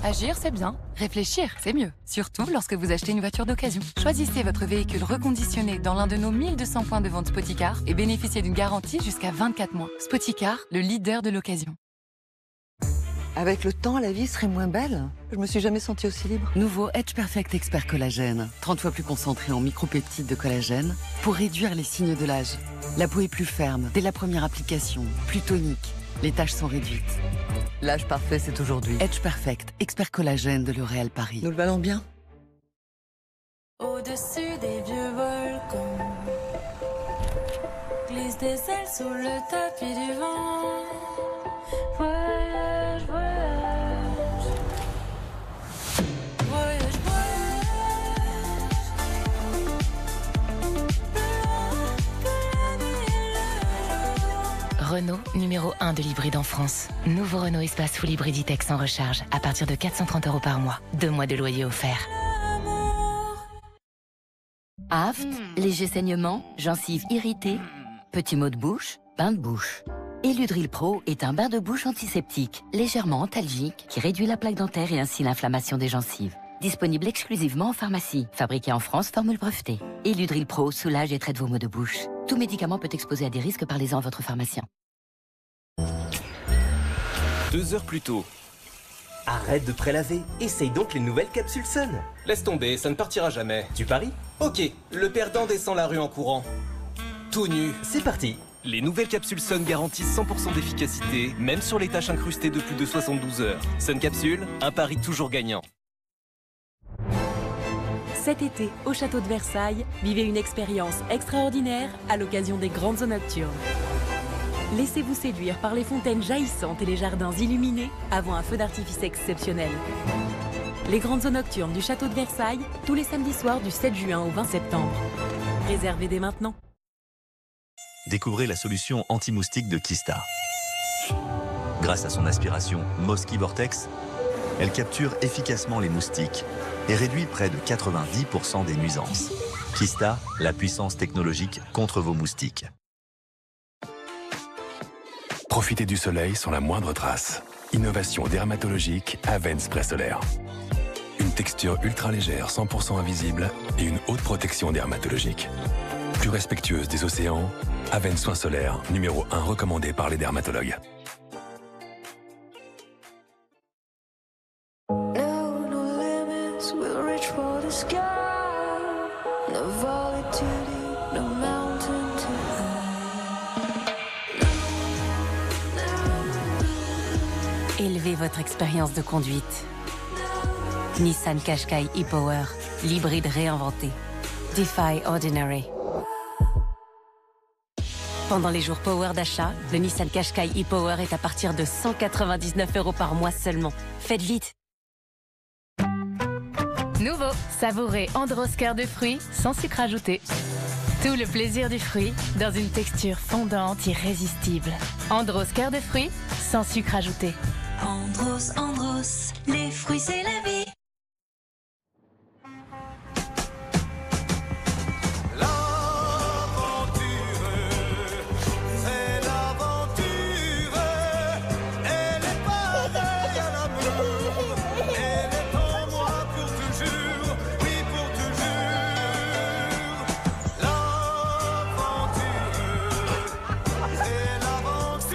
Agir, c'est bien. Réfléchir, c'est mieux. Surtout lorsque vous achetez une voiture d'occasion. Choisissez votre véhicule reconditionné dans l'un de nos 1200 points de vente Spoticar et bénéficiez d'une garantie jusqu'à 24 mois. Spoticar, le leader de l'occasion. Avec le temps, la vie serait moins belle. Je me suis jamais sentie aussi libre. Nouveau Edge Perfect Expert Collagène. 30 fois plus concentré en micropeptides de collagène pour réduire les signes de l'âge. La peau est plus ferme dès la première application, plus tonique. Les taches sont réduites. L'âge parfait, c'est aujourd'hui. Edge Perfect Expert Collagène de L'Oréal Paris. Nous le valons bien. Au-dessus des vieux volcans, glisse des ailes sous le tapis du vent. Voyage, voyage, voyage, voyage. Renault, numéro 1 de l'hybride en France. Nouveau Renault Espace Full Hybrid E-Tech sans recharge à partir de 430 € par mois. 2 mois de loyer offert. Aft, léger saignement, gencives irritées, petits maux de bouche, bain de bouche. Eludril Pro est un bain de bouche antiseptique, légèrement antalgique, qui réduit la plaque dentaire et ainsi l'inflammation des gencives. Disponible exclusivement en pharmacie. Fabriqué en France, formule brevetée. Eludril Pro soulage et traite vos maux de bouche. Tout médicament peut exposer à des risques, parlez-en à votre pharmacien. 2 heures plus tôt. Arrête de prélaver, essaye donc les nouvelles capsules Sun. Laisse tomber, ça ne partira jamais. Tu paries? Ok, le perdant descend la rue en courant. Tout nu. C'est parti. Les nouvelles capsules Sun garantissent 100% d'efficacité, même sur les tâches incrustées de plus de 72 heures. Sun Capsule, un pari toujours gagnant. Cet été, au château de Versailles, vivez une expérience extraordinaire à l'occasion des grandes eaux nocturnes. Laissez-vous séduire par les fontaines jaillissantes et les jardins illuminés avant un feu d'artifice exceptionnel. Les grandes eaux nocturnes du château de Versailles, tous les samedis soirs du 7 juin au 20 septembre. Réservez dès maintenant. Découvrez la solution anti-moustique de Kista. Grâce à son aspiration Mosquito Vortex, elle capture efficacement les moustiques et réduit près de 90% des nuisances. Kista, la puissance technologique contre vos moustiques. Profitez du soleil sans la moindre trace. Innovation dermatologique Avène Spray Solaire. Une texture ultra légère, 100% invisible et une haute protection dermatologique. Plus respectueuse des océans, Avène Soin Solaire, numéro 1 recommandé par les dermatologues. Élevez votre expérience de conduite. Nissan Qashqai e-Power, l'hybride réinventé. Defy Ordinary. Pendant les jours Power d'achat, le Nissan Qashqai e-Power est à partir de 199 € par mois seulement. Faites vite! Nouveau, savourez Andros cœur de fruits sans sucre ajouté. Tout le plaisir du fruit dans une texture fondante irrésistible. Andros cœur de fruits sans sucre ajouté. Andros, Andros, les fruits c'est la vie.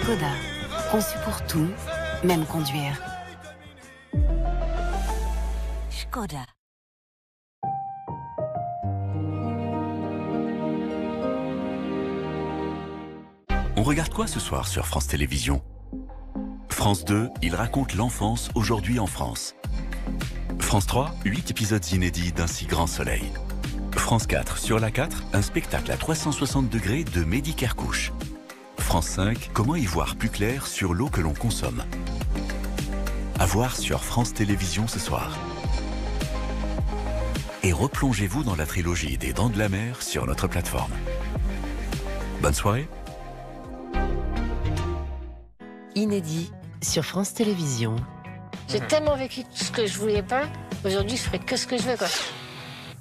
Skoda, conçu pour tout, même conduire. Skoda. On regarde quoi ce soir sur France Télévisions? France 2, il raconte l'enfance aujourd'hui en France. France 3, 8 épisodes inédits d'un si grand soleil. France 4, sur la 4, un spectacle à 360 degrés de Mehdi Kerkouch. France 5, comment y voir plus clair sur l'eau que l'on consomme. À voir sur France Télévisions ce soir. Et replongez-vous dans la trilogie des Dents de la Mer sur notre plateforme. Bonne soirée. Inédit sur France Télévisions. J'ai tellement vécu tout ce que je voulais pas. Aujourd'hui, je ferai que ce que je veux, quoi.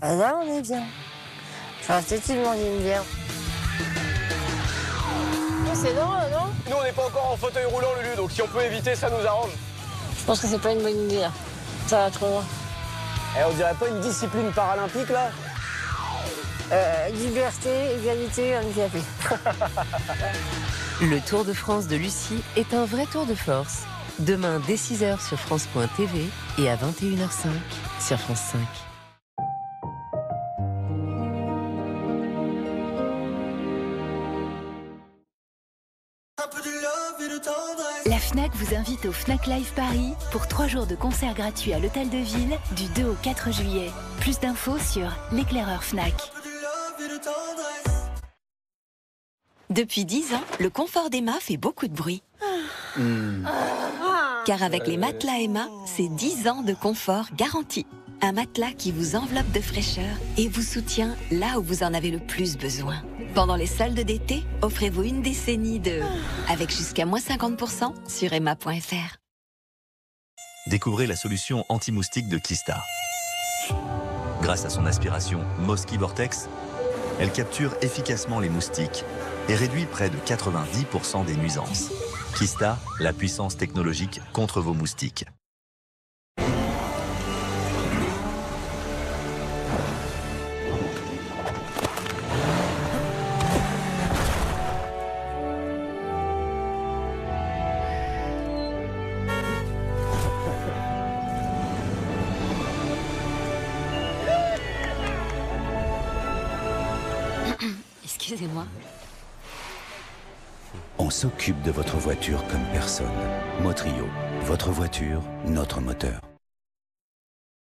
Ah là, on est bien. Enfin, c'est tout le monde aime bien. C'est normal, non? Nous, on n'est pas encore en fauteuil roulant, Lulu, donc si on peut éviter, ça nous arrange. Je pense que c'est pas une bonne idée. Ça va trop loin. On dirait pas une discipline paralympique, là? Liberté, égalité, handicapé. Le Tour de France de Lucie est un vrai tour de force. Demain, dès 6h sur France.tv et à 21h05 sur France 5. La Fnac vous invite au Fnac Live Paris pour 3 jours de concerts gratuits à l'Hôtel de Ville du 2 au 4 juillet. Plus d'infos sur l'éclaireur Fnac. Depuis 10 ans, le confort d'Emma fait beaucoup de bruit. Car avec les matelas Emma, c'est 10 ans de confort garanti. Un matelas qui vous enveloppe de fraîcheur et vous soutient là où vous en avez le plus besoin. Pendant les soldes d'été, offrez-vous une décennie de... avec jusqu'à moins 50% sur emma.fr. Découvrez la solution anti-moustique de Kista. Grâce à son aspiration Mosquée Vortex, elle capture efficacement les moustiques et réduit près de 90% des nuisances. Kista, la puissance technologique contre vos moustiques. Excusez-moi. On s'occupe de votre voiture comme personne. Motrio, votre voiture, notre moteur.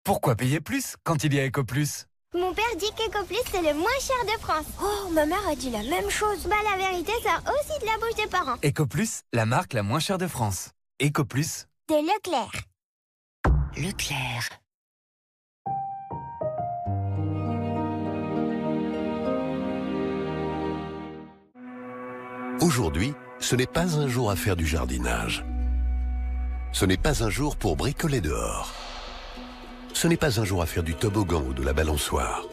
Pourquoi payer plus quand il y a EcoPlus? Mon père dit qu'EcoPlus c'est le moins cher de France. Oh, ma mère a dit la même chose. Bah la vérité, ça aussi de la bouche des parents. EcoPlus, la marque la moins chère de France. EcoPlus. De Leclerc. Leclerc. Aujourd'hui, ce n'est pas un jour à faire du jardinage. Ce n'est pas un jour pour bricoler dehors. Ce n'est pas un jour à faire du toboggan ou de la balançoire.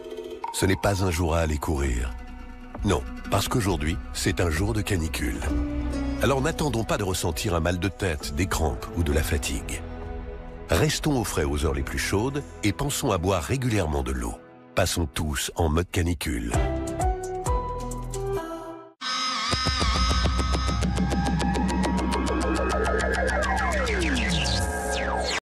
Ce n'est pas un jour à aller courir. Non, parce qu'aujourd'hui, c'est un jour de canicule. Alors n'attendons pas de ressentir un mal de tête, des crampes ou de la fatigue. Restons au frais aux heures les plus chaudes et pensons à boire régulièrement de l'eau. Passons tous en mode canicule.